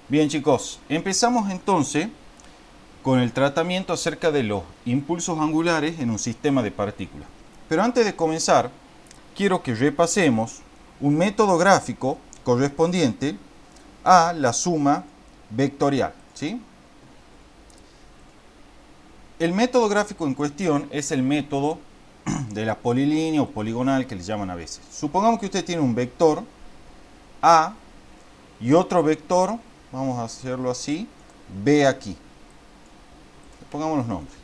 Bien chicos, empezamos entonces con el tratamiento acerca de los impulsos angulares en un sistema de partículas. Pero antes de comenzar, quiero que repasemos un método gráfico correspondiente a la suma vectorial, ¿sí? El método gráfico en cuestión es el método de la polilínea o poligonal que le llaman a veces. Supongamos que usted tiene un vector A y otro vector, vamos a hacerlo así, B aquí. Pongamos los nombres.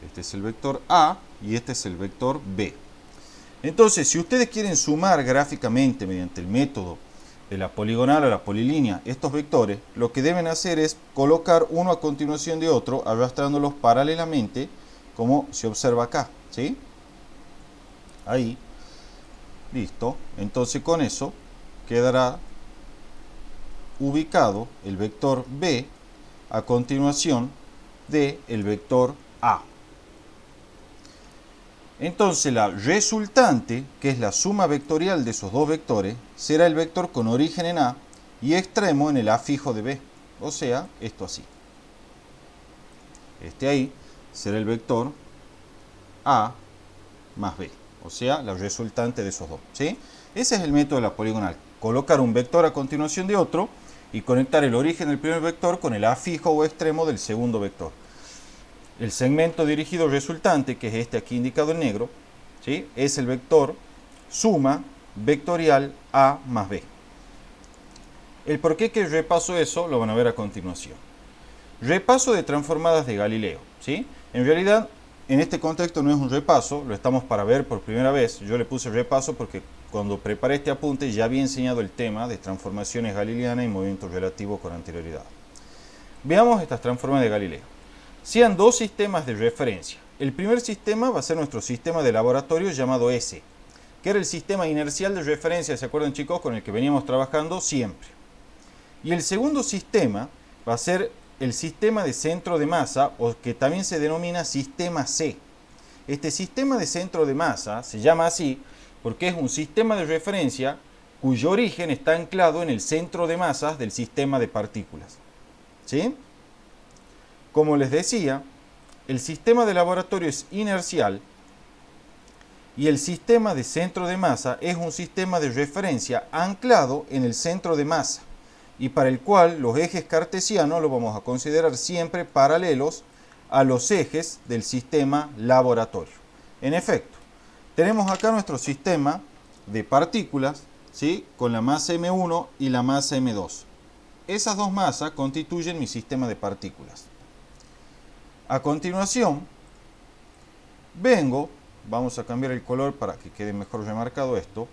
Este es el vector A y este es el vector B. Entonces, si ustedes quieren sumar gráficamente mediante el método de la poligonal o la polilínea estos vectores, lo que deben hacer es colocar uno a continuación de otro, arrastrándolos paralelamente, como se observa acá, ¿sí? Ahí, listo. Entonces, con eso quedará ubicado el vector B a continuación del vector A. Entonces la resultante, que es la suma vectorial de esos dos vectores, será el vector con origen en A y extremo en el A fijo de B. O sea, esto así. Este ahí será el vector A más B. O sea, la resultante de esos dos, ¿sí? Ese es el método de la poligonal. Colocar un vector a continuación de otro y conectar el origen del primer vector con el A fijo o extremo del segundo vector. El segmento dirigido resultante, que es este aquí indicado en negro, ¿sí?, es el vector suma vectorial A más B. El por qué que repaso eso lo van a ver a continuación. Repaso de transformadas de Galileo, ¿sí? En realidad, en este contexto no es un repaso, lo estamos para ver por primera vez. Yo le puse repaso porque cuando preparé este apunte ya había enseñado el tema de transformaciones galileanas y movimientos relativos con anterioridad. Veamos estas transformadas de Galileo. Sean dos sistemas de referencia. El primer sistema va a ser nuestro sistema de laboratorio llamado S, que era el sistema inercial de referencia, ¿se acuerdan chicos?, con el que veníamos trabajando siempre. Y el segundo sistema va a ser el sistema de centro de masa, o que también se denomina sistema C. Este sistema de centro de masa se llama así porque es un sistema de referencia cuyo origen está anclado en el centro de masas del sistema de partículas, ¿sí? Como les decía, el sistema de laboratorio es inercial y el sistema de centro de masa es un sistema de referencia anclado en el centro de masa y para el cual los ejes cartesianos los vamos a considerar siempre paralelos a los ejes del sistema laboratorio. En efecto, tenemos acá nuestro sistema de partículas, ¿sí?, con la masa M1 y la masa M2. Esas dos masas constituyen mi sistema de partículas. A continuación, vamos a cambiar el color para que quede mejor remarcado esto,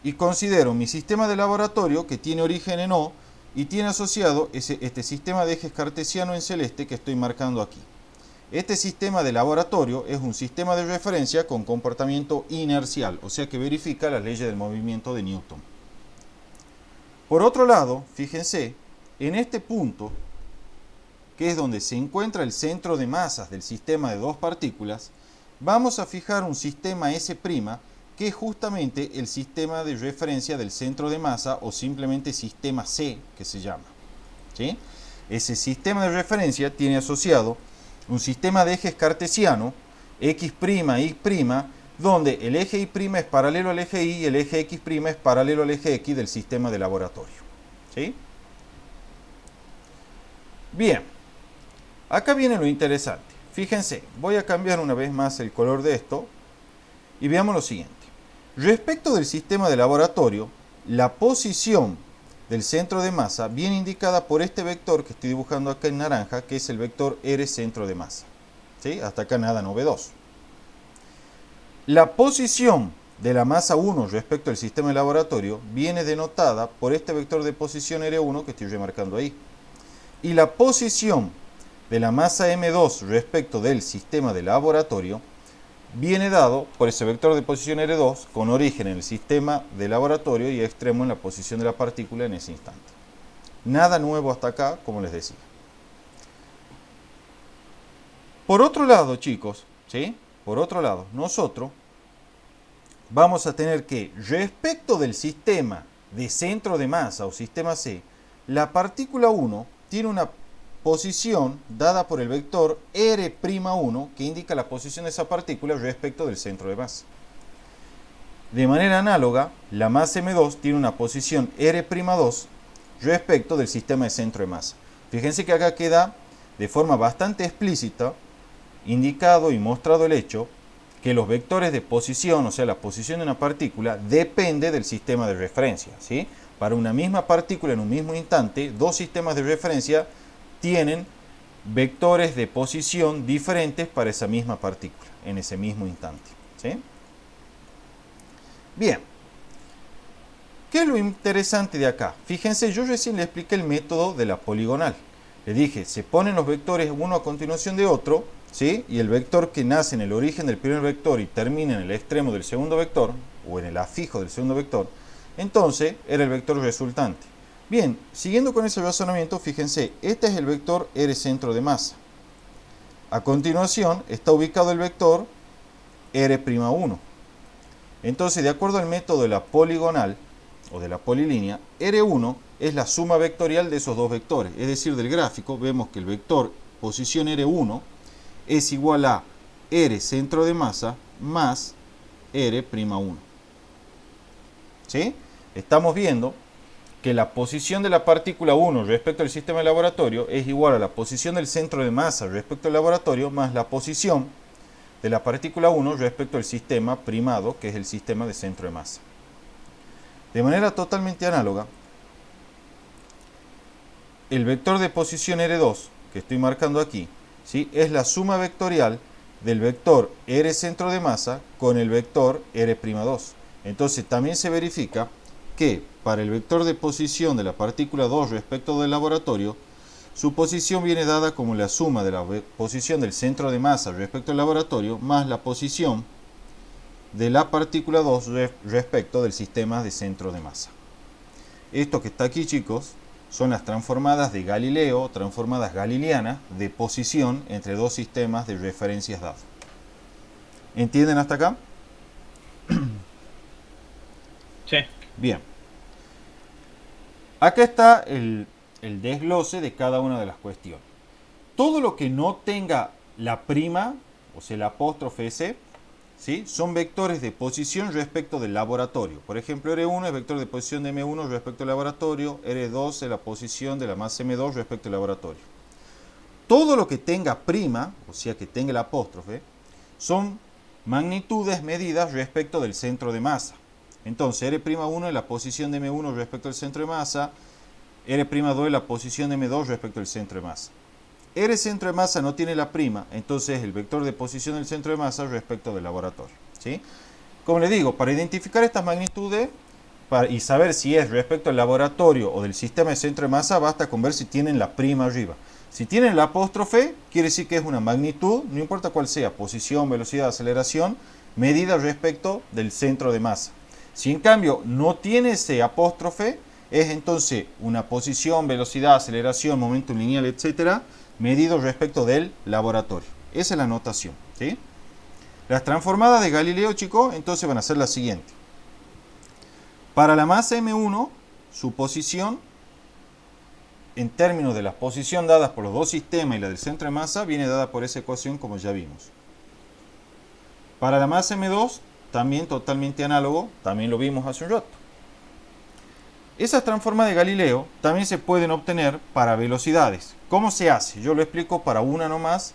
y considero mi sistema de laboratorio que tiene origen en O y tiene asociado este sistema de ejes cartesiano en celeste que estoy marcando aquí. Este sistema de laboratorio es un sistema de referencia con comportamiento inercial, o sea que verifica las leyes del movimiento de Newton. Por otro lado, fíjense, en este punto, que es donde se encuentra el centro de masas del sistema de dos partículas, vamos a fijar un sistema S', que es justamente el sistema de referencia del centro de masa, o simplemente sistema C, que se llama, ¿sí? Ese sistema de referencia tiene asociado un sistema de ejes cartesiano, X', Y', donde el eje Y' es paralelo al eje Y y el eje X' es paralelo al eje X del sistema de laboratorio, ¿sí? Bien. Acá viene lo interesante. Fíjense, voy a cambiar una vez más el color de esto y veamos lo siguiente. Respecto del sistema de laboratorio, la posición del centro de masa viene indicada por este vector que estoy dibujando acá en naranja, que es el vector R centro de masa, ¿sí? Hasta acá nada novedoso. La posición de la masa 1 respecto al sistema de laboratorio viene denotada por este vector de posición R1 que estoy remarcando ahí. Y la posición de la masa M2 respecto del sistema de laboratorio viene dado por ese vector de posición R2 con origen en el sistema de laboratorio y extremo en la posición de la partícula en ese instante. Nada nuevo hasta acá, como les decía. Por otro lado, chicos, ¿sí?, por otro lado, nosotros vamos a tener que, respecto del sistema de centro de masa o sistema C, la partícula 1 tiene una posición dada por el vector R'1 que indica la posición de esa partícula respecto del centro de masa. De manera análoga, la masa M2 tiene una posición R'2 respecto del sistema de centro de masa. Fíjense que acá queda de forma bastante explícita indicado y mostrado el hecho que los vectores de posición, o sea, la posición de una partícula, depende del sistema de referencia, ¿sí? Para una misma partícula en un mismo instante, dos sistemas de referencia tienen vectores de posición diferentes para esa misma partícula en ese mismo instante, ¿sí? Bien, ¿qué es lo interesante de acá? Fíjense, yo recién le expliqué el método de la poligonal. Le dije, se ponen los vectores uno a continuación de otro, ¿sí? Y el vector que nace en el origen del primer vector y termina en el extremo del segundo vector, o en el afijo del segundo vector, entonces era el vector resultante. Bien, siguiendo con ese razonamiento, fíjense, este es el vector R centro de masa. A continuación está ubicado el vector R'1. Entonces, de acuerdo al método de la poligonal, o de la polilínea, R1 es la suma vectorial de esos dos vectores. Es decir, del gráfico vemos que el vector posición R1 es igual a R centro de masa más R'1. ¿Sí? Estamos viendo que la posición de la partícula 1 respecto al sistema de laboratorio es igual a la posición del centro de masa respecto al laboratorio más la posición de la partícula 1 respecto al sistema primado, que es el sistema de centro de masa. De manera totalmente análoga, el vector de posición R2, que estoy marcando aquí, ¿sí? Es la suma vectorial del vector R centro de masa con el vector R'2. Entonces también se verifica que para el vector de posición de la partícula 2 respecto del laboratorio, su posición viene dada como la suma de la posición del centro de masa respecto al laboratorio más la posición de la partícula 2 respecto del sistema de centro de masa. Esto que está aquí, chicos, son las transformadas de Galileo, transformadas galileanas de posición entre dos sistemas de referencias dados. ¿Entienden hasta acá? Sí. Bien. Acá está el desglose de cada una de las cuestiones. Todo lo que no tenga la prima, o sea, el apóstrofe S, ¿sí? Son vectores de posición respecto del laboratorio. Por ejemplo, R1 es vector de posición de M1 respecto al laboratorio, R2 es la posición de la masa M2 respecto al laboratorio. Todo lo que tenga prima, o sea, que tenga el apóstrofe, son magnitudes medidas respecto del centro de masa. Entonces, R'1 es la posición de M1 respecto al centro de masa, R'2 es la posición de M2 respecto al centro de masa. R centro de masa no tiene la prima, entonces el vector de posición del centro de masa respecto del laboratorio, ¿sí? Como les digo, para identificar estas magnitudes y saber si es respecto al laboratorio o del sistema de centro de masa, basta con ver si tienen la prima arriba. Si tienen la apóstrofe, quiere decir que es una magnitud, no importa cuál sea, posición, velocidad, aceleración, medida respecto del centro de masa. Si en cambio no tiene ese apóstrofe, es entonces una posición, velocidad, aceleración, momento lineal, etcétera, medido respecto del laboratorio. Esa es la notación, ¿sí? Las transformadas de Galileo, chicos, entonces van a ser las siguientes. Para la masa M1, su posición, en términos de la posición dadas por los dos sistemas y la del centro de masa, viene dada por esa ecuación como ya vimos. Para la masa M2, también totalmente análogo, también lo vimos hace un rato. Esas transformadas de Galileo también se pueden obtener para velocidades. ¿Cómo se hace? Yo lo explico para una nomás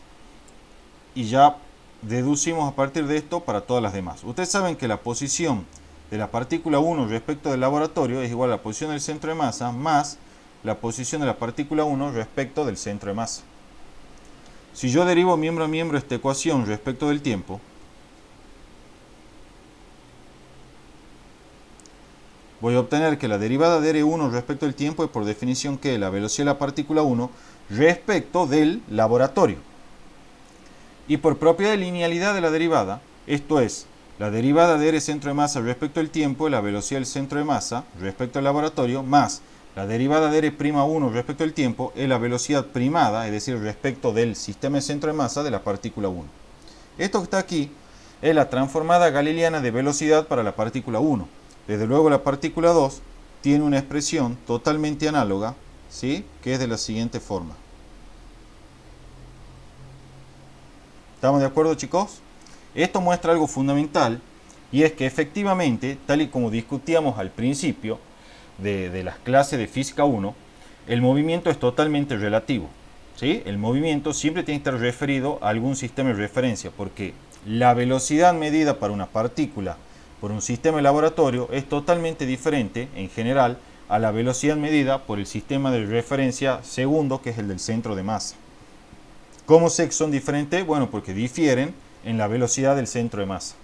y ya deducimos a partir de esto para todas las demás. Ustedes saben que la posición de la partícula 1 respecto del laboratorio es igual a la posición del centro de masa más la posición de la partícula 1 respecto del centro de masa. Si yo derivo miembro a miembro esta ecuación respecto del tiempo, voy a obtener que la derivada de R1 respecto del tiempo es por definición que la velocidad de la partícula 1 respecto del laboratorio. Y por propiedad de linealidad de la derivada, esto es, la derivada de R centro de masa respecto al tiempo es la velocidad del centro de masa respecto al laboratorio, más la derivada de R'1 respecto al tiempo es la velocidad primada, es decir, respecto del sistema de centro de masa de la partícula 1. Esto que está aquí es la transformada galileana de velocidad para la partícula 1. Desde luego la partícula 2 tiene una expresión totalmente análoga, ¿sí? Que es de la siguiente forma. ¿Estamos de acuerdo, chicos? Esto muestra algo fundamental, y es que efectivamente, tal y como discutíamos al principio de las clases de Física 1, el movimiento es totalmente relativo, ¿sí? El movimiento siempre tiene que estar referido a algún sistema de referencia, porque la velocidad medida para una partícula por un sistema de laboratorio es totalmente diferente, en general, a la velocidad medida por el sistema de referencia segundo, que es el del centro de masa. ¿Cómo sé que son diferentes? Bueno, porque difieren en la velocidad del centro de masa.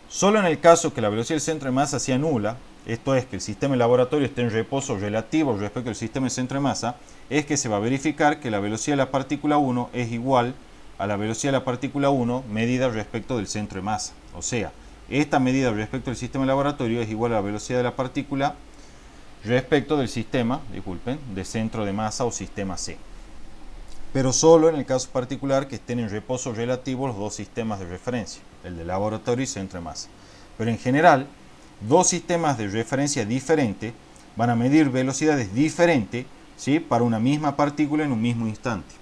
Solo en el caso que la velocidad del centro de masa sea nula, esto es que el sistema de laboratorio esté en reposo relativo respecto al sistema de centro de masa, es que se va a verificar que la velocidad de la partícula 1 es igual a la velocidad de la partícula 1 medida respecto del centro de masa. O sea, esta medida respecto del sistema de laboratorio es igual a la velocidad de la partícula respecto del sistema, de centro de masa o sistema C. Pero solo en el caso particular que estén en reposo relativo los dos sistemas de referencia, el de laboratorio y centro de masa. Pero en general, dos sistemas de referencia diferentes van a medir velocidades diferentes, ¿sí? Para una misma partícula en un mismo instante.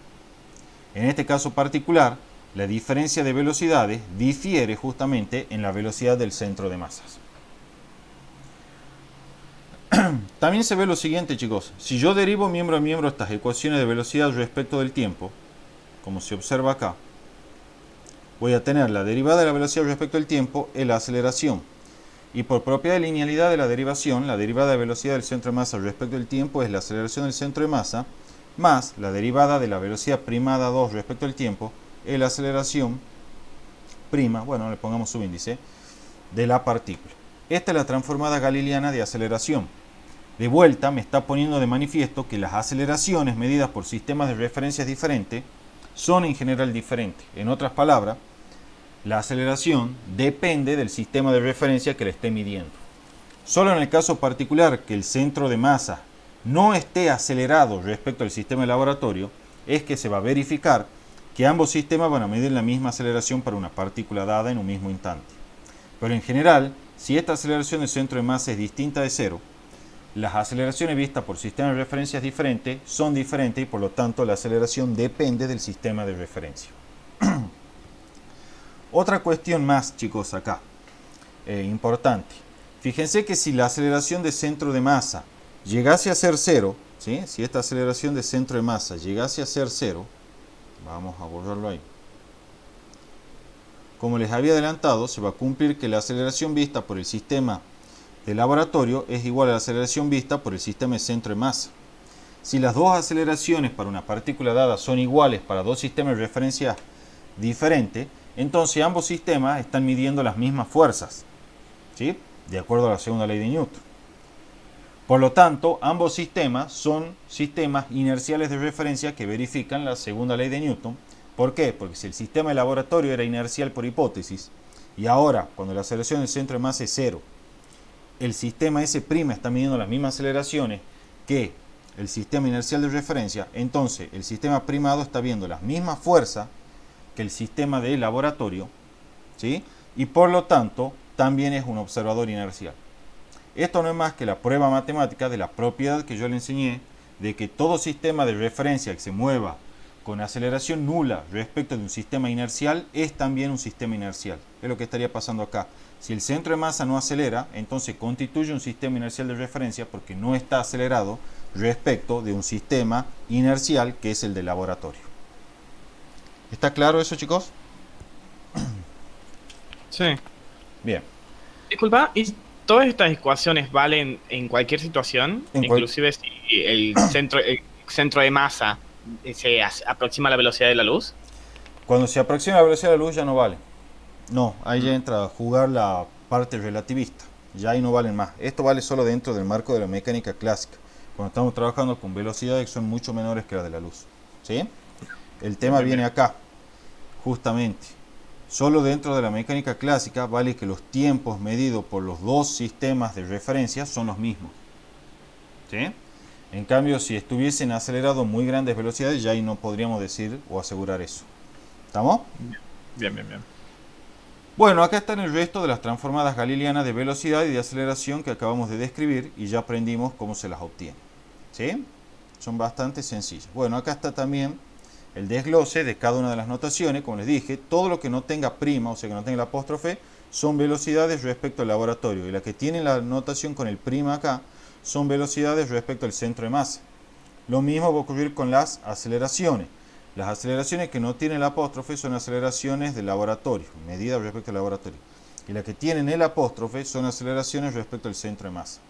En este caso particular, la diferencia de velocidades difiere justamente en la velocidad del centro de masas. También se ve lo siguiente, chicos. Si yo derivo miembro a miembro estas ecuaciones de velocidad respecto del tiempo, como se observa acá, voy a tener la derivada de la velocidad respecto del tiempo en la aceleración. Y por propiedad de linealidad de la derivación, la derivada de velocidad del centro de masa respecto del tiempo es la aceleración del centro de masa, más la derivada de la velocidad primada 2 respecto al tiempo es la aceleración prima, bueno, le pongamos subíndice, de la partícula. Esta es la transformada galileana de aceleración. De vuelta me está poniendo de manifiesto que las aceleraciones medidas por sistemas de referencias diferentes son en general diferentes. En otras palabras, la aceleración depende del sistema de referencia que le esté midiendo. Solo en el caso particular que el centro de masa no esté acelerado respecto al sistema de laboratorio, es que se va a verificar que ambos sistemas van a medir la misma aceleración para una partícula dada en un mismo instante. Pero en general, si esta aceleración del centro de masa es distinta de cero, las aceleraciones vistas por sistemas de referencias diferentes son diferentes y por lo tanto la aceleración depende del sistema de referencia. Otra cuestión más, chicos, acá, importante. Fíjense que si la aceleración de centro de masa llegase a ser cero, ¿sí? Si esta aceleración de centro de masa llegase a ser cero, vamos a borrarlo ahí. Como les había adelantado, se va a cumplir que la aceleración vista por el sistema de laboratorio es igual a la aceleración vista por el sistema de centro de masa. Si las dos aceleraciones para una partícula dada son iguales para dos sistemas de referencia diferentes, entonces ambos sistemas están midiendo las mismas fuerzas, ¿sí? De acuerdo a la segunda ley de Newton. Por lo tanto, ambos sistemas son sistemas inerciales de referencia que verifican la segunda ley de Newton. ¿Por qué? Porque si el sistema de laboratorio era inercial por hipótesis, y ahora, cuando la aceleración del centro de masa es cero, el sistema S' está midiendo las mismas aceleraciones que el sistema inercial de referencia, entonces el sistema primado está viendo las mismas fuerzas que el sistema de laboratorio, ¿sí? Y por lo tanto también es un observador inercial. Esto no es más que la prueba matemática de la propiedad que yo le enseñé de que todo sistema de referencia que se mueva con aceleración nula respecto de un sistema inercial es también un sistema inercial. Es lo que estaría pasando acá. Si el centro de masa no acelera, entonces constituye un sistema inercial de referencia porque no está acelerado respecto de un sistema inercial que es el de laboratorio. ¿Está claro eso, chicos? Sí. Bien. Disculpa, ¿y todas estas ecuaciones valen en cualquier situación? Inclusive si el centro de masa se aproxima a la velocidad de la luz. Cuando se aproxima a la velocidad de la luz ya no vale. No, ahí ya entra a jugar la parte relativista. Ya ahí no valen más. Esto vale solo dentro del marco de la mecánica clásica. Cuando estamos trabajando con velocidades que son mucho menores que las de la luz. ¿Sí? El tema viene acá, justamente. Solo dentro de la mecánica clásica vale que los tiempos medidos por los dos sistemas de referencia son los mismos. ¿Sí? En cambio, si estuviesen acelerados muy grandes velocidades, ya ahí no podríamos decir o asegurar eso. ¿Estamos? Bien, bien, bien. Bueno, acá están el resto de las transformadas galileanas de velocidad y de aceleración que acabamos de describir y ya aprendimos cómo se las obtiene. ¿Sí? Son bastante sencillas. Bueno, acá está también el desglose de cada una de las notaciones. Como les dije, todo lo que no tenga prima, o sea que no tenga el apóstrofe, son velocidades respecto al laboratorio. Y las que tienen la notación con el prima acá, son velocidades respecto al centro de masa. Lo mismo va a ocurrir con las aceleraciones. Las aceleraciones que no tienen el apóstrofe son aceleraciones del laboratorio, medidas respecto al laboratorio. Y las que tienen el apóstrofe son aceleraciones respecto al centro de masa.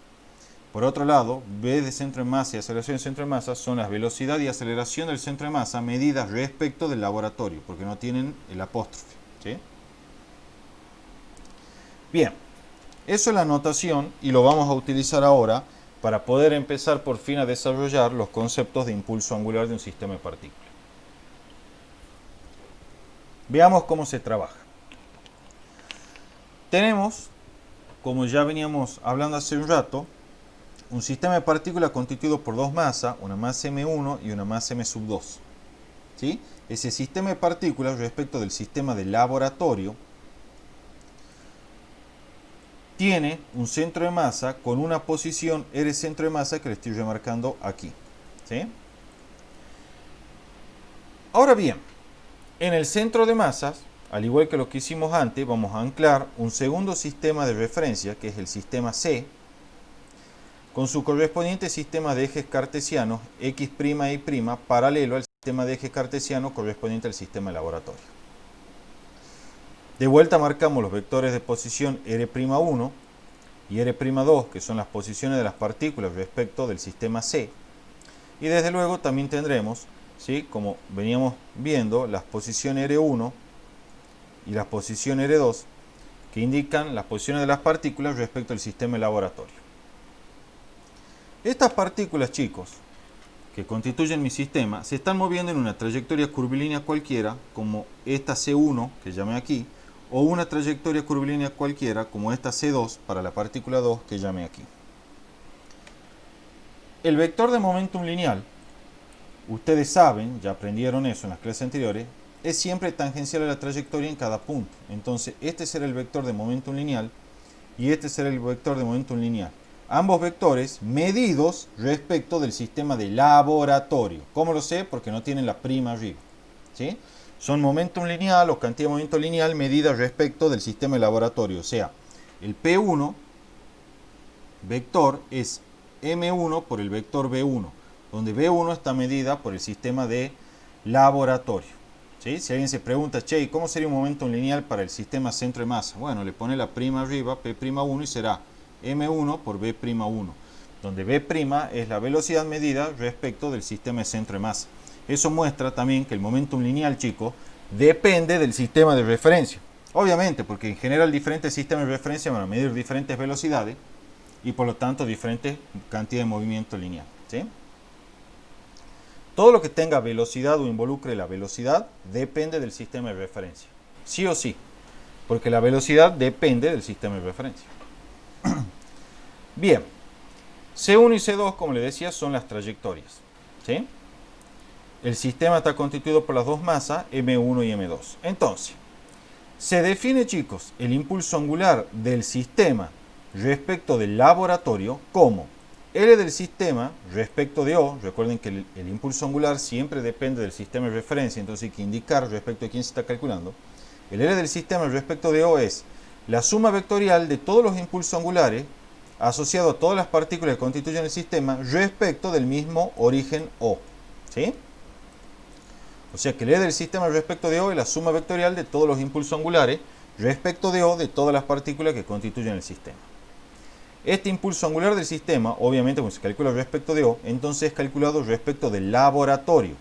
Por otro lado, V de centro de masa y aceleración del centro de masa son las velocidad y aceleración del centro de masa medidas respecto del laboratorio, porque no tienen el apóstrofe. ¿Sí? Bien, eso es la notación y lo vamos a utilizar ahora para poder empezar por fin a desarrollar los conceptos de impulso angular de un sistema de partículas. Veamos cómo se trabaja. Tenemos, como ya veníamos hablando hace un rato, un sistema de partículas constituido por dos masas, una masa M1 y una masa M sub 2. ¿Sí? Ese sistema de partículas respecto del sistema de laboratorio tiene un centro de masa con una posición R centro de masa que le estoy remarcando aquí. ¿Sí? Ahora bien, en el centro de masas, al igual que lo que hicimos antes, vamos a anclar un segundo sistema de referencia, que es el sistema C, con su correspondiente sistema de ejes cartesianos X' y Y paralelo al sistema de ejes cartesiano correspondiente al sistema de laboratorio. De vuelta marcamos los vectores de posición R'1 y R'2, que son las posiciones de las partículas respecto del sistema C. Y desde luego también tendremos, ¿sí?, como veníamos viendo, las posiciones R1 y las posiciones R2, que indican las posiciones de las partículas respecto al sistema de laboratorio. Estas partículas, chicos, que constituyen mi sistema, se están moviendo en una trayectoria curvilínea cualquiera, como esta C1 que llamé aquí, o una trayectoria curvilínea cualquiera, como esta C2 para la partícula 2 que llamé aquí. El vector de momentum lineal, ustedes saben, ya aprendieron eso en las clases anteriores, es siempre tangencial a la trayectoria en cada punto. Entonces, este será el vector de momentum lineal y este será el vector de momentum lineal. Ambos vectores medidos respecto del sistema de laboratorio. ¿Cómo lo sé? Porque no tienen la prima arriba. ¿Sí? Son momentum lineal o cantidad de movimiento lineal medida respecto del sistema de laboratorio. O sea, el P1 vector es M1 por el vector B1, donde B1 está medida por el sistema de laboratorio. ¿Sí? Si alguien se pregunta, che, ¿cómo sería un momentum lineal para el sistema centro de masa? Bueno, le pone la prima arriba, P'1, y será M1 por B'1, donde B' es la velocidad medida respecto del sistema de centro de masa. Eso muestra también que el momentum lineal, chicos, depende del sistema de referencia. Obviamente, porque en general diferentes sistemas de referencia van a medir diferentes velocidades y por lo tanto diferentes cantidades de movimiento lineal. ¿Sí? Todo lo que tenga velocidad o involucre la velocidad depende del sistema de referencia. Sí o sí, porque la velocidad depende del sistema de referencia. Bien, C1 y C2, como les decía, son las trayectorias. ¿Sí? El sistema está constituido por las dos masas, M1 y M2. Entonces, se define, chicos, el impulso angular del sistema respecto del laboratorio como L del sistema respecto de O. Recuerden que el impulso angular siempre depende del sistema de referencia, entonces hay que indicar respecto a quién se está calculando. El L del sistema respecto de O es la suma vectorial de todos los impulsos angulares asociado a todas las partículas que constituyen el sistema respecto del mismo origen O. ¿Sí? O sea que el E del sistema respecto de O es la suma vectorial de todos los impulsos angulares respecto de O de todas las partículas que constituyen el sistema. Este impulso angular del sistema, obviamente cuando se calcula respecto de O, entonces es calculado respecto del laboratorio,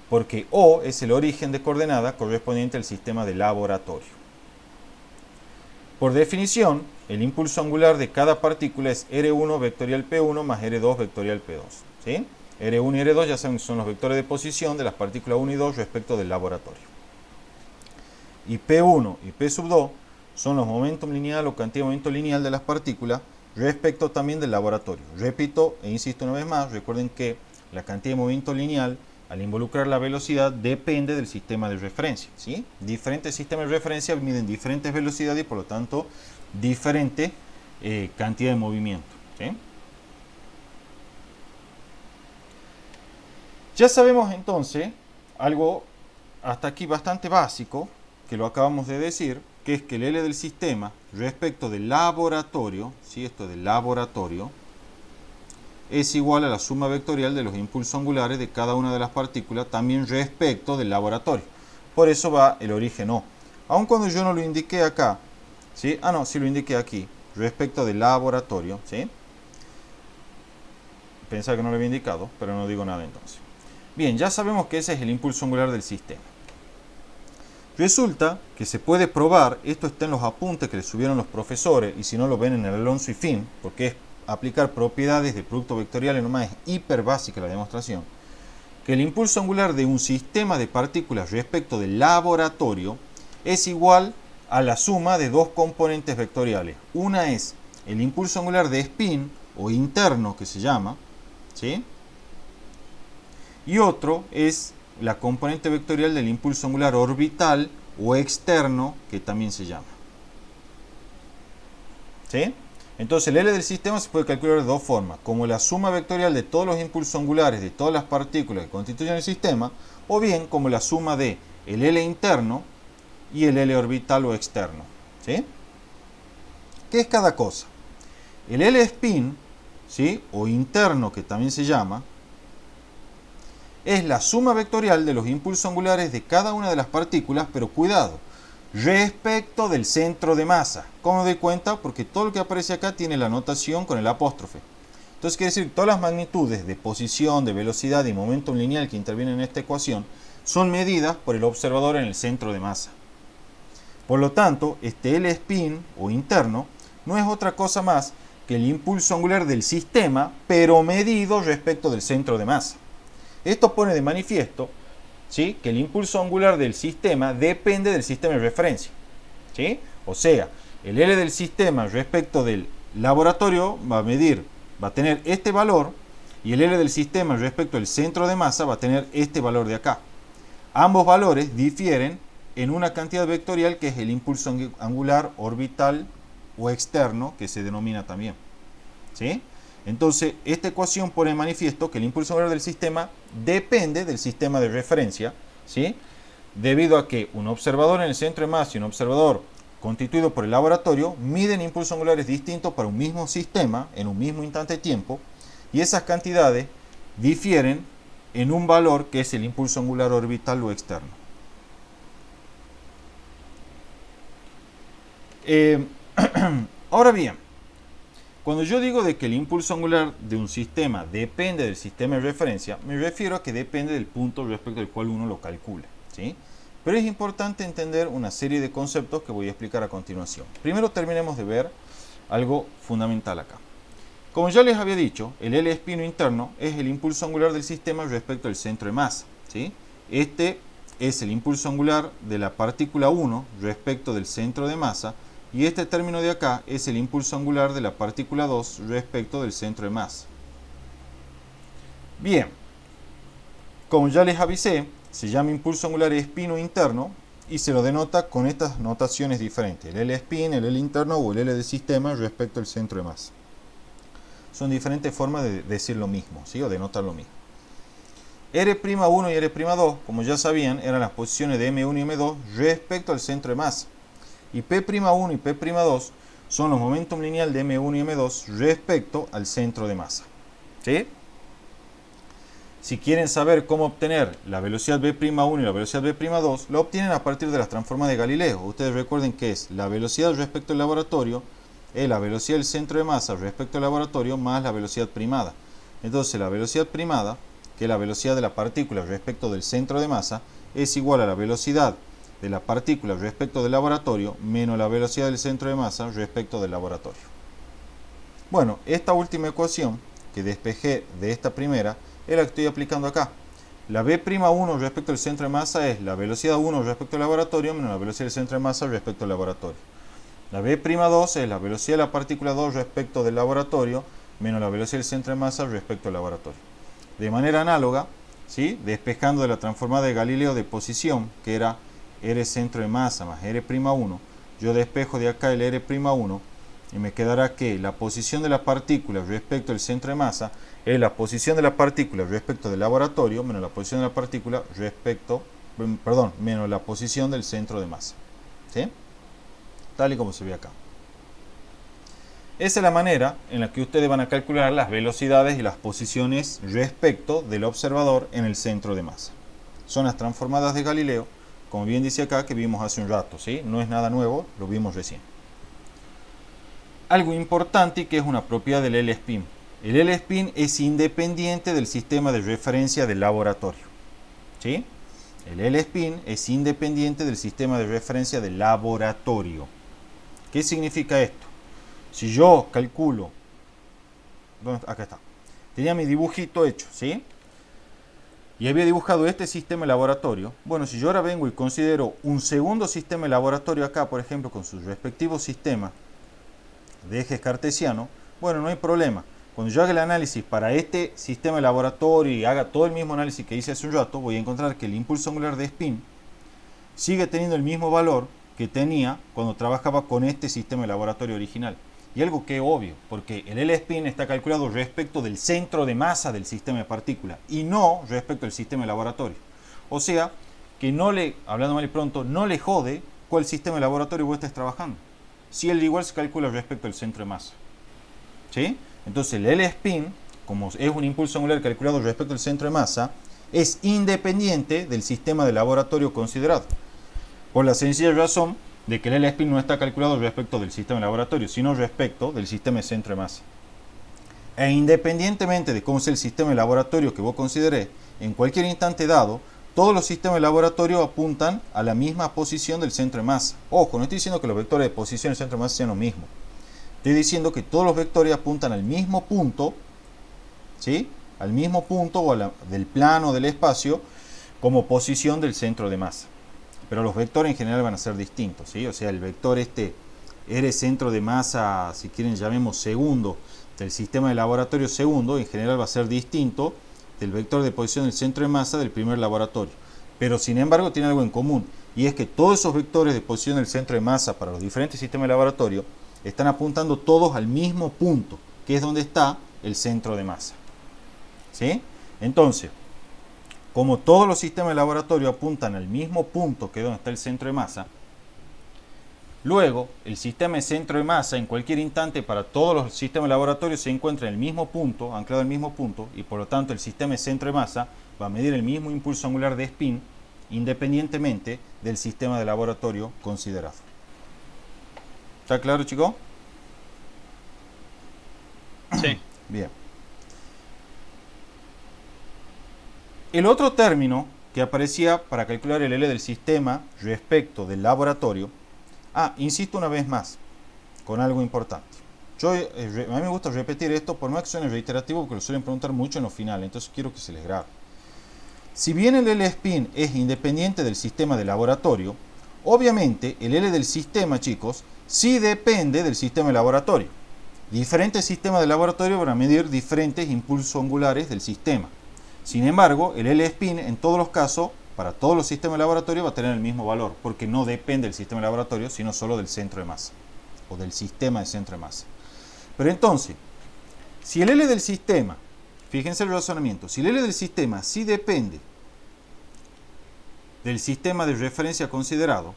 porque O es el origen de coordenada correspondiente al sistema de laboratorio. Por definición, el impulso angular de cada partícula es R1 vectorial P1 más R2 vectorial P2. ¿Sí? R1 y R2 ya saben que son los vectores de posición de las partículas 1 y 2 respecto del laboratorio. Y P1 y P sub 2 son los momentum lineal o cantidad de movimiento lineal de las partículas respecto también del laboratorio. Repito e insisto una vez más, recuerden que la cantidad de movimiento lineal al involucrar la velocidad depende del sistema de referencia. ¿Sí? Diferentes sistemas de referencia miden diferentes velocidades y por lo tanto diferente cantidad de movimiento. ¿Sí? Ya sabemos entonces algo hasta aquí bastante básico, que lo acabamos de decir, que es que el L del sistema respecto del laboratorio, ¿sí? Esto del laboratorio, es igual a la suma vectorial de los impulsos angulares de cada una de las partículas, también respecto del laboratorio. Por eso va el origen O. Aun cuando yo no lo indiqué acá, ¿sí? Ah, no, sí lo indiqué aquí, respecto del laboratorio, ¿sí? Pensaba que no lo había indicado, pero no digo nada entonces. Bien, ya sabemos que ese es el impulso angular del sistema. Resulta que se puede probar, esto está en los apuntes que le subieron los profesores, y si no lo ven en el Alonso y Fin, porque es aplicar propiedades de producto vectoriales nomás, es hiper básica la demostración, que el impulso angular de un sistema de partículas respecto del laboratorio es igual a la suma de dos componentes vectoriales. Una es el impulso angular de spin, o interno que se llama, ¿sí? Y otro es la componente vectorial del impulso angular orbital o externo, que también se llama. ¿Sí? Entonces el L del sistema se puede calcular de dos formas, como la suma vectorial de todos los impulsos angulares de todas las partículas que constituyen el sistema, o bien como la suma de el L interno y el L orbital o externo. ¿Sí? ¿Qué es cada cosa? El L spin, ¿sí? O interno, que también se llama, es la suma vectorial de los impulsos angulares de cada una de las partículas, pero cuidado, respecto del centro de masa. ¿Cómo me doy cuenta? Porque todo lo que aparece acá tiene la notación con el apóstrofe. Entonces quiere decir que todas las magnitudes de posición, de velocidad y momentum lineal que intervienen en esta ecuación son medidas por el observador en el centro de masa. Por lo tanto, este L spin o interno no es otra cosa más que el impulso angular del sistema, pero medido respecto del centro de masa. Esto pone de manifiesto, ¿sí?, que el impulso angular del sistema depende del sistema de referencia, ¿sí? O sea, el L del sistema respecto del laboratorio va a tener este valor, y el L del sistema respecto del centro de masa va a tener este valor de acá. Ambos valores difieren en una cantidad vectorial que es el impulso angular orbital o externo, que se denomina también, ¿sí? Entonces, esta ecuación pone de manifiesto que el impulso angular del sistema depende del sistema de referencia, ¿sí? Debido a que un observador en el centro de masa y un observador constituido por el laboratorio miden impulsos angulares distintos para un mismo sistema en un mismo instante de tiempo, y esas cantidades difieren en un valor que es el impulso angular orbital o externo. Ahora bien, cuando yo digo de que el impulso angular de un sistema depende del sistema de referencia, me refiero a que depende del punto respecto al cual uno lo calcula, ¿sí? Pero es importante entender una serie de conceptos que voy a explicar a continuación. Primero terminemos de ver algo fundamental acá. Como ya les había dicho, el L spin interno es el impulso angular del sistema respecto al centro de masa, ¿sí? Este es el impulso angular de la partícula 1 respecto del centro de masa, y este término de acá es el impulso angular de la partícula 2 respecto del centro de masa. Bien, como ya les avisé, se llama impulso angular spin o interno y se lo denota con estas notaciones diferentes: el L spin, el L interno o el L de sistema respecto al centro de masa. Son diferentes formas de decir lo mismo, ¿sí? O denotar lo mismo. R'1 y R'2, como ya sabían, eran las posiciones de M1 y M2 respecto al centro de masa. Y P'1 y P'2 son los momentum lineal de M1 y M2 respecto al centro de masa, ¿sí? Si quieren saber cómo obtener la velocidad B'1 y la velocidad B'2, lo obtienen a partir de las transformas de Galileo. Ustedes recuerden que es la velocidad respecto al laboratorio, es la velocidad del centro de masa respecto al laboratorio, más la velocidad primada. Entonces la velocidad primada, que es la velocidad de la partícula respecto del centro de masa, es igual a la velocidad de la partícula respecto del laboratorio menos la velocidad del centro de masa respecto del laboratorio. Bueno, esta última ecuación que despejé de esta primera es la que estoy aplicando acá. La B'1 respecto al centro de masa es la velocidad 1 respecto al laboratorio menos la velocidad del centro de masa respecto al laboratorio. La B'2 es la velocidad de la partícula 2 respecto del laboratorio menos la velocidad del centro de masa respecto al laboratorio. De manera análoga, ¿sí?, despejando de la transformada de Galileo de posición, que era R centro de masa más R'1, yo despejo de acá el R'1 y me quedará que la posición de la partícula respecto al centro de masa es la posición de la partícula respecto del laboratorio menos la posición de la partícula respecto, perdón, menos la posición del centro de masa. ¿Sí? Tal y como se ve acá. Esa es la manera en la que ustedes van a calcular las velocidades y las posiciones respecto del observador en el centro de masa. Son las transformadas de Galileo, como bien dice acá, que vimos hace un rato, ¿sí? No es nada nuevo, lo vimos recién. Algo importante que es una propiedad del L-spin. El L-spin es independiente del sistema de referencia del laboratorio. ¿Sí? El L-spin es independiente del sistema de referencia del laboratorio. ¿Qué significa esto? Si yo calculo, acá está, tenía mi dibujito hecho, ¿sí? Y había dibujado este sistema de laboratorio. Bueno, si yo ahora vengo y considero un segundo sistema de laboratorio acá, por ejemplo, con sus respectivos sistemas de ejes cartesianos, bueno, no hay problema. Cuando yo haga el análisis para este sistema de laboratorio y haga todo el mismo análisis que hice hace un rato, voy a encontrar que el impulso angular de spin sigue teniendo el mismo valor que tenía cuando trabajaba con este sistema de laboratorio original. Y algo que es obvio, porque el L-spin está calculado respecto del centro de masa del sistema de partículas y no respecto del sistema de laboratorio. O sea, que no le, hablando mal y pronto, no le jode cuál sistema de laboratorio vos estés trabajando. Si él igual se calcula respecto al centro de masa. ¿Sí? Entonces el L-spin, como es un impulso angular calculado respecto al centro de masa, es independiente del sistema de laboratorio considerado. Por la sencilla razón de que el L-spin no está calculado respecto del sistema de laboratorio, sino respecto del sistema de centro de masa. E independientemente de cómo sea el sistema de laboratorio que vos consideré, en cualquier instante dado, todos los sistemas de laboratorio apuntan a la misma posición del centro de masa. Ojo, no estoy diciendo que los vectores de posición del centro de masa sean lo mismo. Estoy diciendo que todos los vectores apuntan al mismo punto, ¿sí? Al mismo punto o del plano del espacio como posición del centro de masa. Pero los vectores en general van a ser distintos, ¿sí? O sea, el vector R centro de masa, si quieren llamemos segundo, del sistema de laboratorio segundo, en general va a ser distinto del vector de posición del centro de masa del primer laboratorio. Pero sin embargo tiene algo en común, y es que todos esos vectores de posición del centro de masa para los diferentes sistemas de laboratorio están apuntando todos al mismo punto, que es donde está el centro de masa. ¿Sí? Entonces, como todos los sistemas de laboratorio apuntan al mismo punto que es donde está el centro de masa, luego el sistema de centro de masa en cualquier instante para todos los sistemas de laboratorio se encuentra en el mismo punto, anclado en el mismo punto, y por lo tanto el sistema de centro de masa va a medir el mismo impulso angular de spin independientemente del sistema de laboratorio considerado. ¿Está claro, chicos? Sí. Bien. El otro término que aparecía para calcular el L del sistema respecto del laboratorio, insisto una vez más, con algo importante. A mí me gusta repetir esto, por más que suene reiterativo, porque lo suelen preguntar mucho en los finales, entonces quiero que se les grabe. Si bien el L-spin es independiente del sistema de laboratorio, obviamente el L del sistema, chicos, sí depende del sistema de laboratorio. Diferentes sistemas de laboratorio van a medir diferentes impulsos angulares del sistema. Sin embargo, el L-spin en todos los casos, para todos los sistemas de laboratorio, va a tener el mismo valor, porque no depende del sistema de laboratorio, sino solo del centro de masa, o del sistema de centro de masa. Pero entonces, si el L del sistema, fíjense el razonamiento, si el L del sistema sí depende del sistema de referencia considerado,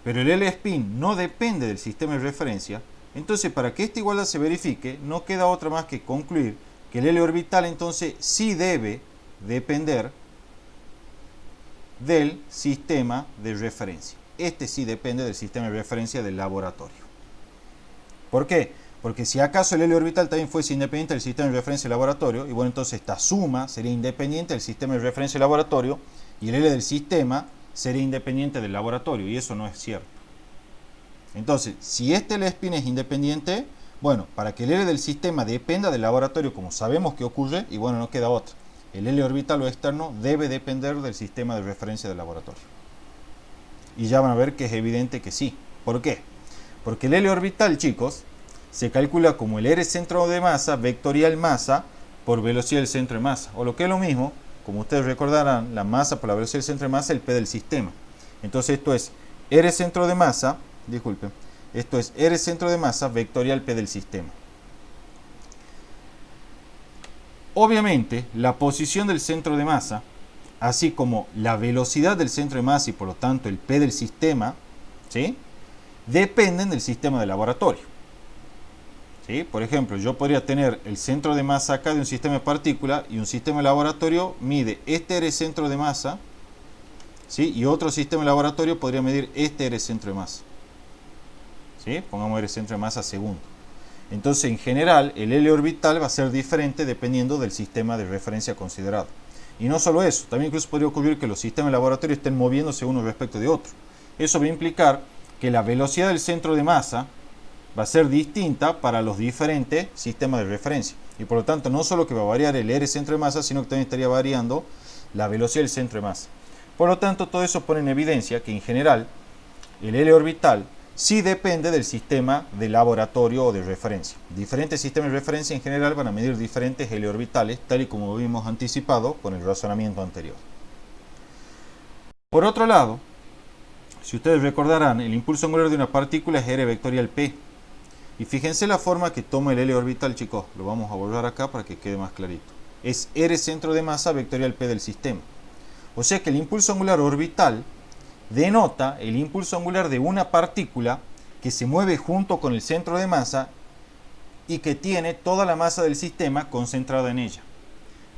pero el L-spin no depende del sistema de referencia, entonces para que esta igualdad se verifique, no queda otra más que concluir que el L orbital entonces sí debe depender del sistema de referencia. Este sí depende del sistema de referencia del laboratorio. ¿Por qué? Porque si acaso el L orbital también fuese independiente del sistema de referencia del laboratorio, y bueno, entonces esta suma sería independiente del sistema de referencia del laboratorio, y el L del sistema sería independiente del laboratorio, y eso no es cierto. Entonces, si este L-spin es independiente, bueno, para que el L del sistema dependa del laboratorio, como sabemos que ocurre, y bueno, no queda otra. El L orbital o externo debe depender del sistema de referencia del laboratorio. Y ya van a ver que es evidente que sí. ¿Por qué? Porque el L orbital, chicos, se calcula como el R centro de masa vectorial masa por velocidad del centro de masa. O lo que es lo mismo, como ustedes recordarán, la masa por la velocidad del centro de masa, el P del sistema. Entonces esto es R centro de masa, disculpen, Esto es R centro de masa vectorial P del sistema. Obviamente, la posición del centro de masa, así como la velocidad del centro de masa y por lo tanto el P del sistema, ¿sí?, dependen del sistema de laboratorio. ¿Sí? Por ejemplo, yo podría tener el centro de masa acá de un sistema de partículas y un sistema de laboratorio mide este R centro de masa, ¿sí?, y otro sistema de laboratorio podría medir este R centro de masa. ¿Sí? Pongamos R centro de masa segundo. Entonces, en general, el L orbital va a ser diferente dependiendo del sistema de referencia considerado. Y no solo eso, también incluso podría ocurrir que los sistemas de laboratorio estén moviéndose uno respecto de otro. Eso va a implicar que la velocidad del centro de masa va a ser distinta para los diferentes sistemas de referencia. Y por lo tanto, no solo que va a variar el R centro de masa, sino que también estaría variando la velocidad del centro de masa. Por lo tanto, todo eso pone en evidencia que en general el L orbital sí depende del sistema de laboratorio o de referencia. Diferentes sistemas de referencia en general van a medir diferentes L orbitales, tal y como vimos anticipado con el razonamiento anterior. Por otro lado, si ustedes recordarán, el impulso angular de una partícula es R vectorial P. Y fíjense la forma que toma el L orbital, chicos. Lo vamos a borrar acá para que quede más clarito. Es R centro de masa vectorial P del sistema. O sea que el impulso angular orbital denota el impulso angular de una partícula que se mueve junto con el centro de masa y que tiene toda la masa del sistema concentrada en ella.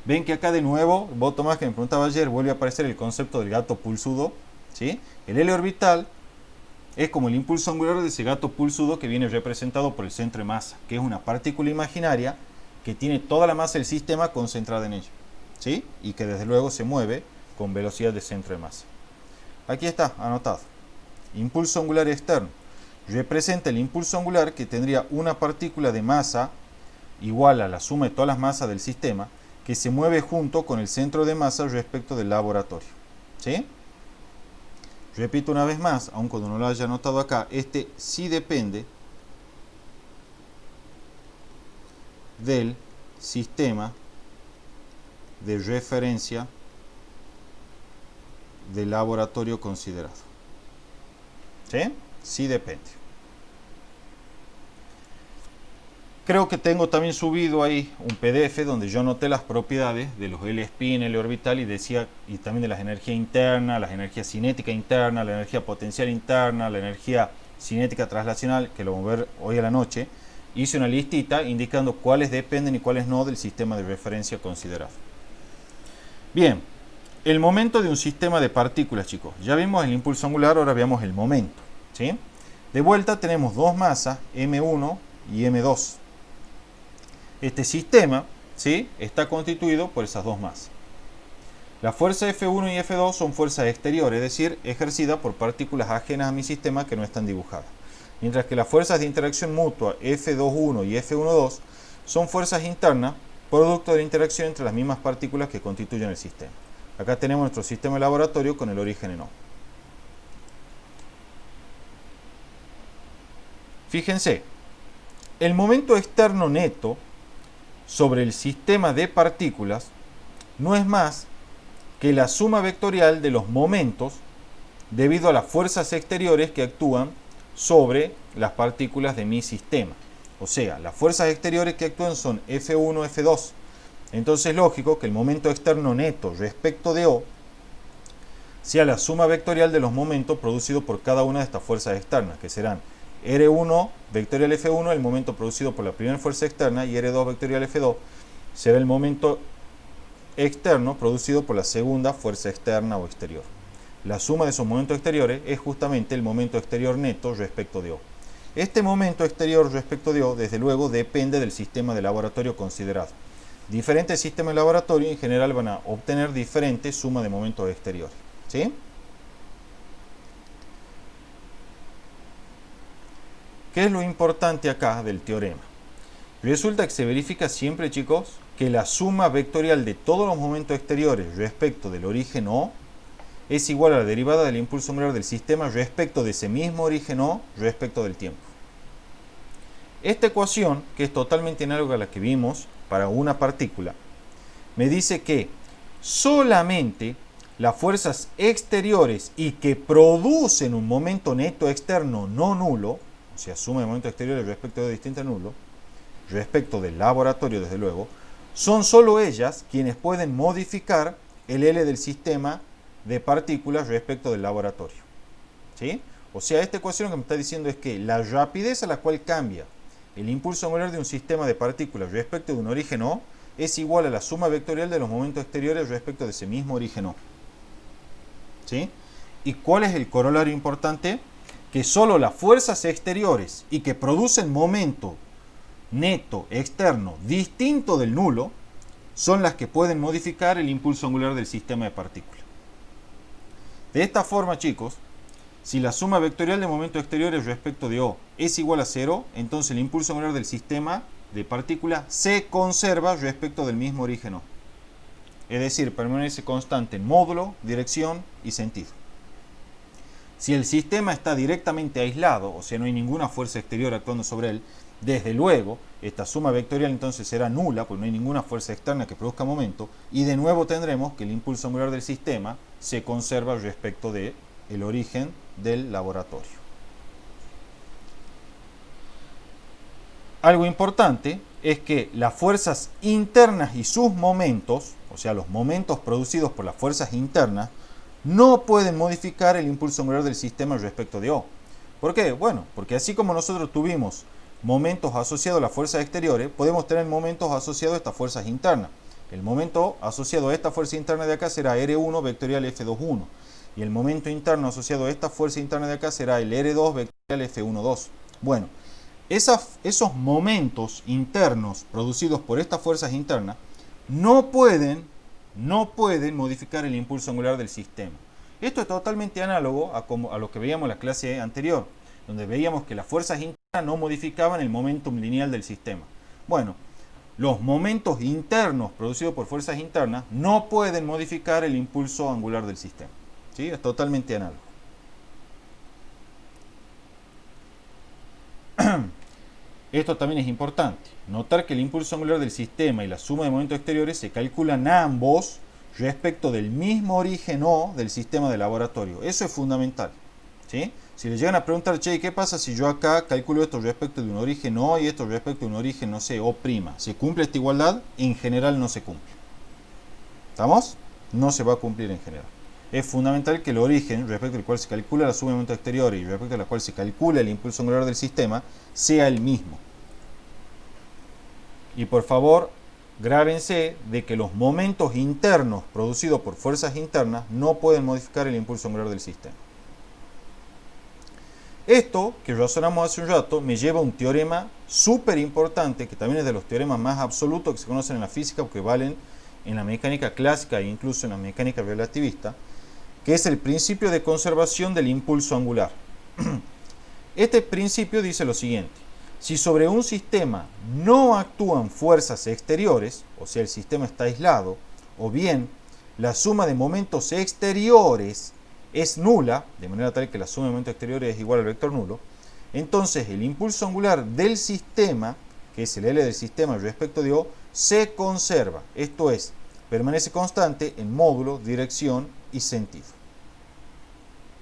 Ven que acá de nuevo, vos Tomás, que me preguntaba ayer, vuelve a aparecer el concepto del gato pulsudo, ¿sí? El L orbital es como el impulso angular de ese gato pulsudo que viene representado por el centro de masa, que es una partícula imaginaria que tiene toda la masa del sistema concentrada en ella, ¿sí? Y que desde luego se mueve con velocidad de centro de masa. Aquí está, anotado. Impulso angular externo. Representa el impulso angular que tendría una partícula de masa igual a la suma de todas las masas del sistema que se mueve junto con el centro de masa respecto del laboratorio. ¿Sí? Repito una vez más, aun cuando no lo haya anotado acá, este sí depende del sistema de referencia del laboratorio considerado. ¿Sí? Sí depende. Creo que tengo también subido ahí un PDF donde yo anoté las propiedades de los L-spin, L orbital y decía, y también de las energías internas, las energías cinética interna, la energía potencial interna, la energía cinética translacional, que lo vamos a ver hoy a la noche. Hice una listita indicando cuáles dependen y cuáles no del sistema de referencia considerado. Bien, el momento de un sistema de partículas, chicos. Ya vimos el impulso angular, ahora veamos el momento. ¿Sí? De vuelta tenemos dos masas, M1 y M2. Este sistema, ¿sí?, está constituido por esas dos masas. La fuerza F1 y F2 son fuerzas exteriores, es decir, ejercidas por partículas ajenas a mi sistema que no están dibujadas. Mientras que las fuerzas de interacción mutua F21 y F12 son fuerzas internas, producto de la interacción entre las mismas partículas que constituyen el sistema. Acá tenemos nuestro sistema de laboratorio con el origen en O. Fíjense, el momento externo neto sobre el sistema de partículas no es más que la suma vectorial de los momentos debido a las fuerzas exteriores que actúan sobre las partículas de mi sistema. O sea, las fuerzas exteriores que actúan son F1, F2. Entonces es lógico que el momento externo neto respecto de O sea la suma vectorial de los momentos producidos por cada una de estas fuerzas externas, que serán R1 vectorial F1, el momento producido por la primera fuerza externa, y R2 vectorial F2 será el momento externo producido por la segunda fuerza externa o exterior. La suma de esos momentos exteriores es justamente el momento exterior neto respecto de O. Este momento exterior respecto de O, desde luego, depende del sistema de laboratorio considerado. Diferentes sistemas de laboratorio en general van a obtener diferentes sumas de momentos exteriores. ¿Sí? ¿Qué es lo importante acá del teorema? Resulta que se verifica siempre, chicos, que la suma vectorial de todos los momentos exteriores respecto del origen O es igual a la derivada del impulso angular del sistema respecto de ese mismo origen O respecto del tiempo. Esta ecuación, que es totalmente análoga a la que vimos para una partícula, me dice que solamente las fuerzas exteriores y que producen un momento neto externo no nulo, o sea, suma de momentos exteriores respecto de distinto al nulo, respecto del laboratorio desde luego, son solo ellas quienes pueden modificar el L del sistema de partículas respecto del laboratorio. ¿Sí? O sea, esta ecuación lo que me está diciendo es que la rapidez a la cual cambia el impulso angular de un sistema de partículas respecto de un origen O es igual a la suma vectorial de los momentos exteriores respecto de ese mismo origen O. ¿Sí? ¿Y cuál es el corolario importante? Que solo las fuerzas exteriores y que producen momento neto externo distinto del nulo son las que pueden modificar el impulso angular del sistema de partículas. De esta forma, chicos, si la suma vectorial de momentos exteriores respecto de O es igual a 0, entonces el impulso angular del sistema de partículas se conserva respecto del mismo origen O. Es decir, permanece constante en módulo, dirección y sentido. Si el sistema está directamente aislado, o sea, no hay ninguna fuerza exterior actuando sobre él, desde luego, esta suma vectorial entonces será nula, porque no hay ninguna fuerza externa que produzca momento, y de nuevo tendremos que el impulso angular del sistema se conserva respecto del origen del laboratorio. Algo importante es que las fuerzas internas y sus momentos, o sea, los momentos producidos por las fuerzas internas, no pueden modificar el impulso angular del sistema respecto de O. ¿Por qué? Bueno, porque así como nosotros tuvimos momentos asociados a las fuerzas exteriores, podemos tener momentos asociados a estas fuerzas internas. El momento asociado a esta fuerza interna de acá será R1 vectorial F21. Y el momento interno asociado a esta fuerza interna de acá será el R2 vectorial F12. Bueno, esos momentos internos producidos por estas fuerzas internas no pueden modificar el impulso angular del sistema. Esto es totalmente análogo a lo que veíamos en la clase anterior, donde veíamos que las fuerzas internas no modificaban el momentum lineal del sistema. Bueno, los momentos internos producidos por fuerzas internas no pueden modificar el impulso angular del sistema. ¿Sí? Es totalmente análogo. Esto también es importante. Notar que el impulso angular del sistema y la suma de momentos exteriores se calculan ambos respecto del mismo origen O del sistema de laboratorio. Eso es fundamental. ¿Sí? Si le llegan a preguntar, che, ¿qué pasa si yo acá calculo esto respecto de un origen O y esto respecto de un origen, no sé, O'? ¿Se cumple esta igualdad? En general no se cumple. ¿Estamos? No se va a cumplir en general. Es fundamental que el origen respecto al cual se calcula la suma de momentos exteriores y respecto al cual se calcula el impulso angular del sistema sea el mismo. Y por favor, grábense de que los momentos internos producidos por fuerzas internas no pueden modificar el impulso angular del sistema. Esto que razonamos hace un rato me lleva a un teorema súper importante, que también es de los teoremas más absolutos que se conocen en la física, porque valen en la mecánica clásica e incluso en la mecánica relativista, que es el principio de conservación del impulso angular. Este principio dice lo siguiente: si sobre un sistema no actúan fuerzas exteriores, o sea, el sistema está aislado, o bien la suma de momentos exteriores es nula, de manera tal que la suma de momentos exteriores es igual al vector nulo, entonces el impulso angular del sistema, que es el L del sistema respecto de O, se conserva, esto es, permanece constante en módulo, dirección y sentido.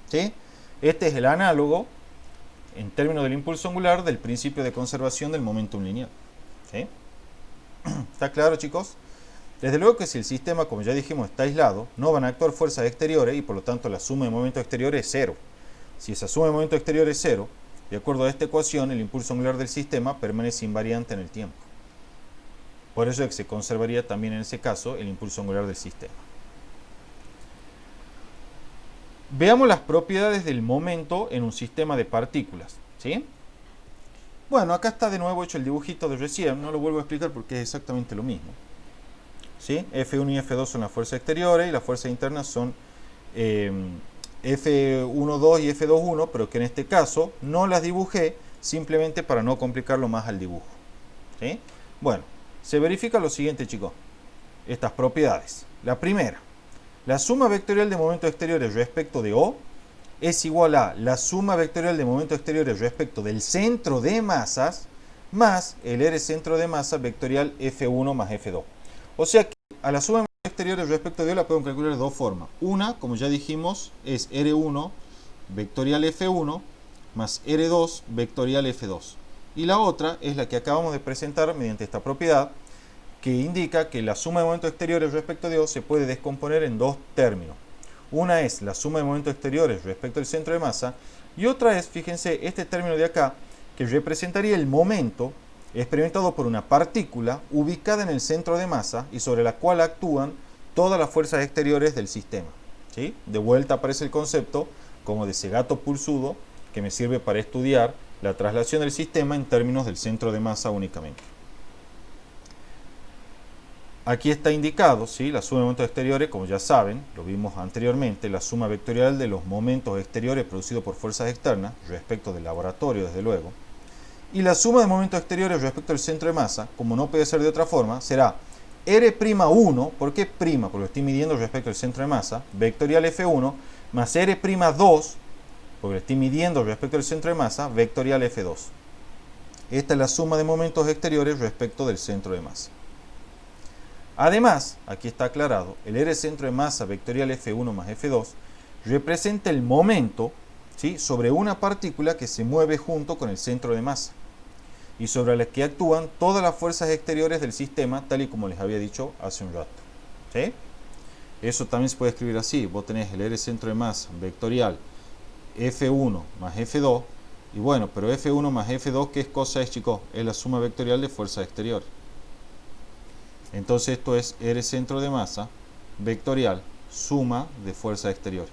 ¿Sí? Este es el análogo, en términos del impulso angular, del principio de conservación del momentum lineal. ¿Sí? ¿Está claro, chicos? Desde luego que si el sistema, como ya dijimos, está aislado, no van a actuar fuerzas exteriores y por lo tanto la suma de momentos exteriores es cero. Si esa suma de momentos exteriores es cero, de acuerdo a esta ecuación, el impulso angular del sistema permanece invariante en el tiempo. Por eso es que se conservaría también en ese caso el impulso angular del sistema. Veamos las propiedades del momento en un sistema de partículas. ¿Sí? Bueno, acá está de nuevo hecho el dibujito de recién, no lo vuelvo a explicar porque es exactamente lo mismo. ¿Sí? F1 y F2 son las fuerzas exteriores y las fuerzas internas son F12 y F21, pero que en este caso no las dibujé simplemente para no complicarlo más al dibujo. ¿Sí? Bueno, se verifica lo siguiente, chicos. Estas propiedades. La primera, la suma vectorial de momentos exteriores respecto de O es igual a la suma vectorial de momentos exteriores respecto del centro de masas más el R centro de masa vectorial F1 más F2. O sea que a la suma de momentos exteriores respecto de O la podemos calcular de dos formas. Una, como ya dijimos, es R1 vectorial F1 más R2 vectorial F2. Y la otra es la que acabamos de presentar mediante esta propiedad, que indica que la suma de momentos exteriores respecto de O se puede descomponer en dos términos. Una es la suma de momentos exteriores respecto al centro de masa, y otra es, fíjense, este término de acá, que representaría el momento experimentado por una partícula ubicada en el centro de masa y sobre la cual actúan todas las fuerzas exteriores del sistema. ¿Sí? De vuelta aparece el concepto como de ese gato pulsudo que me sirve para estudiar la traslación del sistema en términos del centro de masa únicamente. Aquí está indicado, ¿sí?, la suma de momentos exteriores, como ya saben, lo vimos anteriormente, la suma vectorial de los momentos exteriores producidos por fuerzas externas, respecto del laboratorio desde luego, y la suma de momentos exteriores respecto al centro de masa, como no puede ser de otra forma, será R'1, ¿por qué prima? Porque lo estoy midiendo respecto al centro de masa, vectorial F1, más R'2, porque lo estoy midiendo respecto al centro de masa, vectorial F2. Esta es la suma de momentos exteriores respecto del centro de masa. Además, aquí está aclarado, el R centro de masa vectorial F1 más F2 representa el momento, ¿sí?, sobre una partícula que se mueve junto con el centro de masa y sobre la que actúan todas las fuerzas exteriores del sistema, tal y como les había dicho hace un rato. ¿Sí? Eso también se puede escribir así. Vos tenés el R centro de masa vectorial F1 más F2, y bueno, pero F1 más F2, ¿qué cosa es, chicos? Es la suma vectorial de fuerzas exteriores. Entonces esto es R centro de masa vectorial suma de fuerzas exteriores.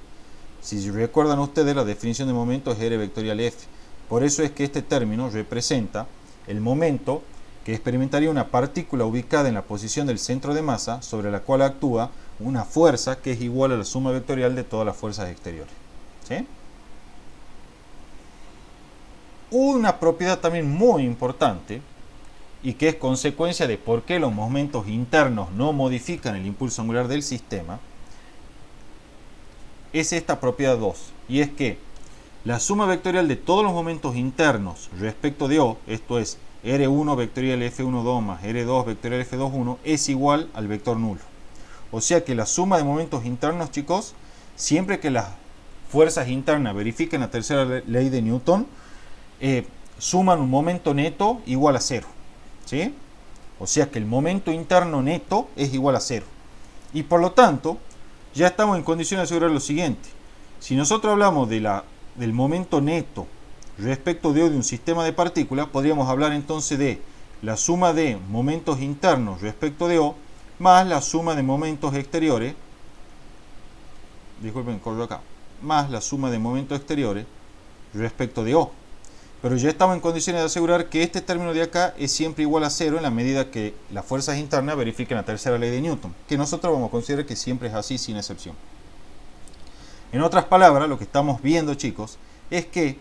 Si recuerdan ustedes, la definición de momento es R vectorial F. Por eso es que este término representa el momento que experimentaría una partícula ubicada en la posición del centro de masa sobre la cual actúa una fuerza que es igual a la suma vectorial de todas las fuerzas exteriores. ¿Sí? Una propiedad también muy importante y que es consecuencia de por qué los momentos internos no modifican el impulso angular del sistema es esta propiedad 2, y es que la suma vectorial de todos los momentos internos respecto de O, esto es R1 vectorial F12 más R2 vectorial F21, es igual al vector nulo. O sea que la suma de momentos internos, chicos, siempre que las fuerzas internas verifiquen la tercera ley de Newton, suman un momento neto igual a 0. ¿Sí? O sea que el momento interno neto es igual a 0. Y por lo tanto, ya estamos en condiciones de asegurar lo siguiente. Si nosotros hablamos del momento neto respecto de un sistema de partículas, podríamos hablar entonces de la suma de momentos internos respecto de O más la suma de momentos exteriores, disculpen, corro acá, más la suma de momentos exteriores respecto de O. Pero ya estamos en condiciones de asegurar que este término de acá es siempre igual a 0 en la medida que las fuerzas internas verifiquen la tercera ley de Newton, que nosotros vamos a considerar que siempre es así sin excepción. En otras palabras, lo que estamos viendo, chicos, es que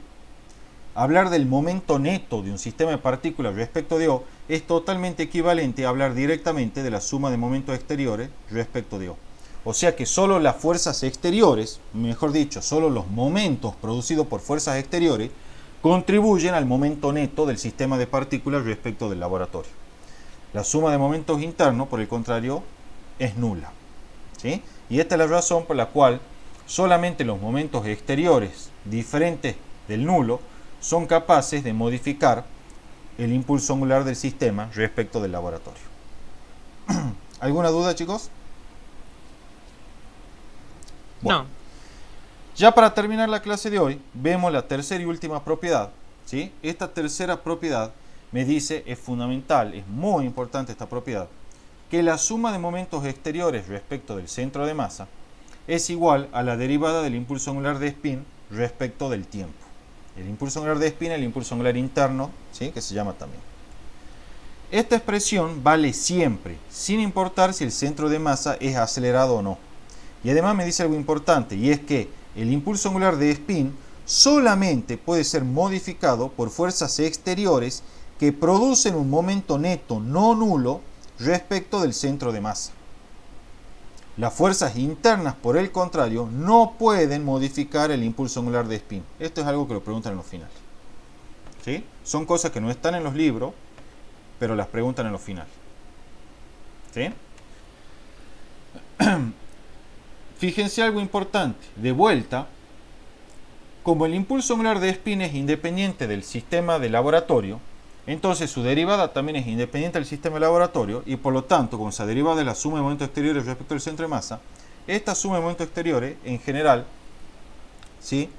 hablar del momento neto de un sistema de partículas respecto de O es totalmente equivalente a hablar directamente de la suma de momentos exteriores respecto de O. O sea que solo las fuerzas exteriores, mejor dicho, solo los momentos producidos por fuerzas exteriores, contribuyen al momento neto del sistema de partículas respecto del laboratorio. La suma de momentos internos, por el contrario, es nula. ¿Sí? Y esta es la razón por la cual solamente los momentos exteriores diferentes del nulo son capaces de modificar el impulso angular del sistema respecto del laboratorio. ¿Alguna duda, chicos? Bueno. No. Ya para terminar la clase de hoy, vemos la tercera y última propiedad. ¿Sí? Esta tercera propiedad me dice, es fundamental, es muy importante esta propiedad, que la suma de momentos exteriores respecto del centro de masa es igual a la derivada del impulso angular de spin respecto del tiempo. El impulso angular de spin es el impulso angular interno, ¿sí?, que se llama también. Esta expresión vale siempre, sin importar si el centro de masa es acelerado o no. Y además me dice algo importante, y es que el impulso angular de spin solamente puede ser modificado por fuerzas exteriores que producen un momento neto no nulo respecto del centro de masa. Las fuerzas internas, por el contrario, no pueden modificar el impulso angular de spin. Esto es algo que lo preguntan en los finales. ¿Sí? Son cosas que no están en los libros, pero las preguntan en los finales. ¿Sí? Fíjense algo importante. De vuelta, como el impulso angular de spin es independiente del sistema de laboratorio, entonces su derivada también es independiente del sistema de laboratorio y por lo tanto, como esa derivada es la suma de momentos exteriores respecto al centro de masa, esta suma de momentos exteriores en general, ¿sí?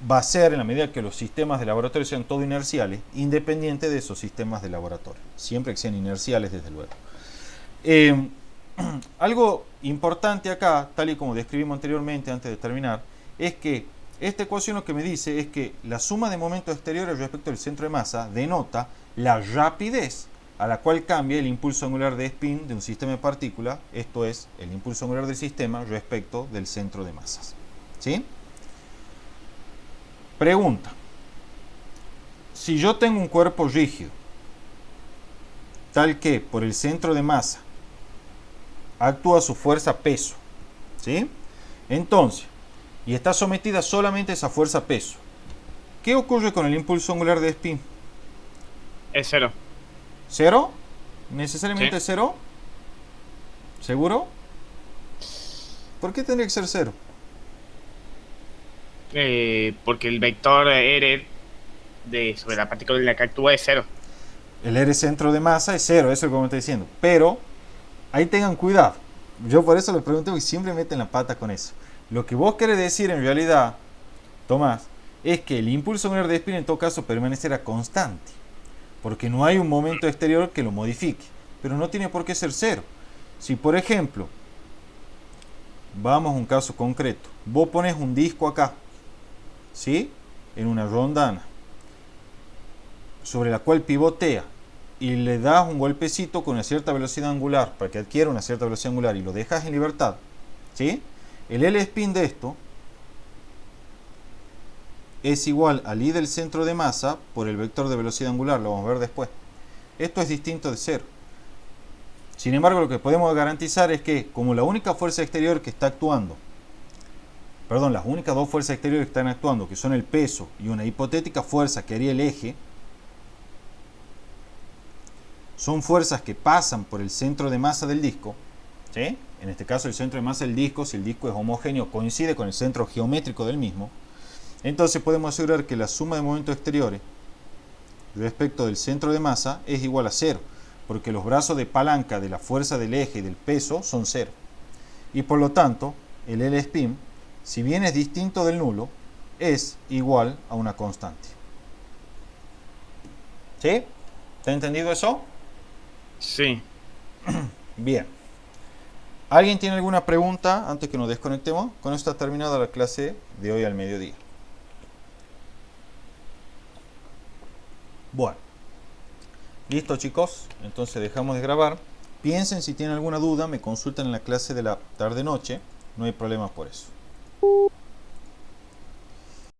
Va a ser, en la medida que los sistemas de laboratorio sean todo inerciales, independiente de esos sistemas de laboratorio, siempre que sean inerciales desde luego. Algo importante acá, tal y como describimos anteriormente antes de terminar, es que esta ecuación lo que me dice es que la suma de momentos exteriores respecto al centro de masa denota la rapidez a la cual cambia el impulso angular de spin de un sistema de partículas, esto es, el impulso angular del sistema respecto del centro de masas. ¿Sí? Pregunta. Si yo tengo un cuerpo rígido, tal que por el centro de masa actúa su fuerza peso, ¿sí? Entonces, y está sometida solamente a esa fuerza peso, ¿qué ocurre con el impulso angular de spin? Es cero. ¿Cero? ¿Necesariamente Sí. cero? ¿Seguro? ¿Por qué tendría que ser cero? Porque el vector R sobre la partícula en la que actúa es cero. El R centro de masa es cero, eso es como estoy diciendo. Pero, ahí tengan cuidado. Yo por eso les pregunto y siempre meten la pata con eso. Lo que vos querés decir en realidad, Tomás, es que el impulso angular de spin en todo caso permanecerá constante. Porque no hay un momento exterior que lo modifique. Pero no tiene por qué ser cero. Si por ejemplo, vamos a un caso concreto. Vos pones un disco acá, ¿sí? En una rondana, sobre la cual pivotea y le das un golpecito con una cierta velocidad angular para que adquiera una cierta velocidad angular y lo dejas en libertad, ¿sí? El L spin de esto es igual al I del centro de masa por el vector de velocidad angular, lo vamos a ver después. Esto es distinto de cero. Sin embargo, lo que podemos garantizar es que como la única fuerza exterior que está actuando, perdón, las únicas dos fuerzas exteriores que están actuando, que son el peso y una hipotética fuerza que haría el eje, son fuerzas que pasan por el centro de masa del disco, ¿sí? En este caso el centro de masa del disco, si el disco es homogéneo, coincide con el centro geométrico del mismo. Entonces podemos asegurar que la suma de momentos exteriores respecto del centro de masa es igual a cero, porque los brazos de palanca de la fuerza del eje y del peso son cero. Y por lo tanto, el L spin, si bien es distinto del nulo, es igual a una constante. ¿Sí? ¿Está entendido eso? Sí. Bien. ¿Alguien tiene alguna pregunta antes que nos desconectemos? Con esto está terminada la clase de hoy al mediodía. Bueno. Listo, chicos. Entonces dejamos de grabar. Piensen si tienen alguna duda, me consultan en la clase de la tarde-noche. No hay problema por eso.